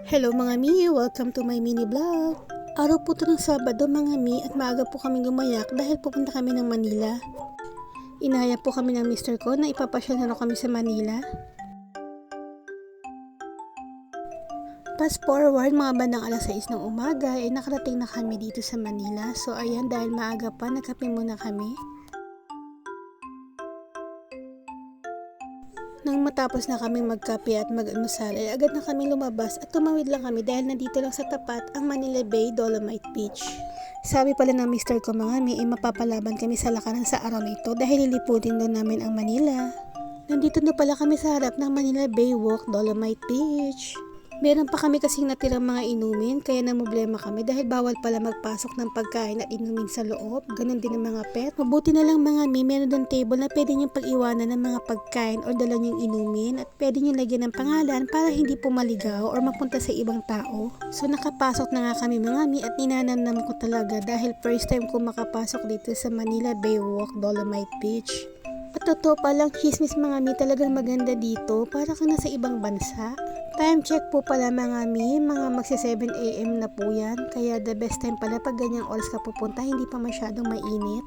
Hello mga mi! Welcome to my mini vlog. Araw po ito ng Sabado mga mi at maaga po kami gumayak dahil pupunta kami ng Manila. Inaya po kami ng mister ko na ipapasyal na raw kami sa Manila. Fast forward mga bandang alas 6 ng umaga nakarating na kami dito sa Manila. So ayan, dahil maaga pa nagkape muna kami. Nang matapos na kami magkape at mag-almusal agad na kami lumabas at tumawid lang kami dahil nandito lang sa tapat ang Manila Bay Dolomite Beach. Sabi pala ng mister ko mga mi mapapalaban kami sa lakaran sa araw na ito dahil liliputin doon namin ang Manila. Nandito na pala kami sa harap ng Manila Bay Walk Dolomite Beach. Meron pa kami kasing natirang mga inumin kaya namblema kami dahil bawal pala magpasok ng pagkain at inumin sa loob. Ganon din ang mga pet. Mabuti na lang mga mi, meron doon table na pwede niyong pag-iwanan ng mga pagkain o dala niyong inumin at pwede niyong lagyan ng pangalan para hindi po maligaw or mapunta sa ibang tao. So nakapasok na nga kami mga mi at ninanamnam ko talaga dahil first time ko makapasok dito sa Manila Bay Walk Dolomite Beach. At totoo palang chismis mga mi, talagang maganda dito para ka na sa ibang bansa. Time check po pala mga mi, mga magsi 7 AM na po yan. Kaya the best time pala pag ganyang oras ka pupunta, hindi pa masyadong mainit.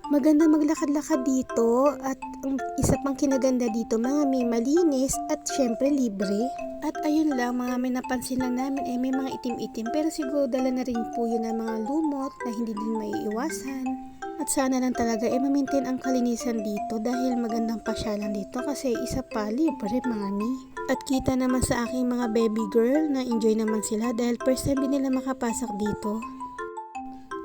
Maganda maglakad-lakad dito at ang isa pang kinaganda dito mga mi, malinis at syempre libre. At ayun lang mga may napansin lang namin may mga itim-itim pero siguro dala na rin po yun ng mga lumot na hindi din maiiwasan. At sana lang talaga ma-maintain ang kalinisan dito dahil magandang pasyalan dito kasi isa pa libre mga mi. At kita naman sa aking mga baby girl na enjoy naman sila dahil first time din nila makapasok dito.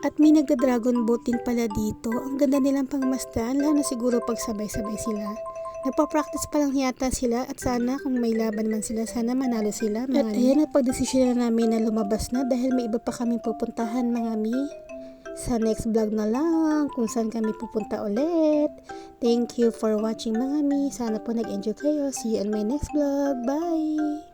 At may nagda-dragon boat din pala dito. Ang ganda nilang pangmasdan, lalo na siguro pag sabay-sabay sila. Nagpa-practice pa lang yata sila at sana kung may laban man sila, sana manalo sila. At ayan, napag-desisyon na namin na lumabas na dahil may iba pa kami pupuntahan mga mi. Sa next vlog na lang kung saan kami pupunta ulit. Thank you for watching mga mi. Sana po nag-enjoy kayo. See you on my next vlog. Bye!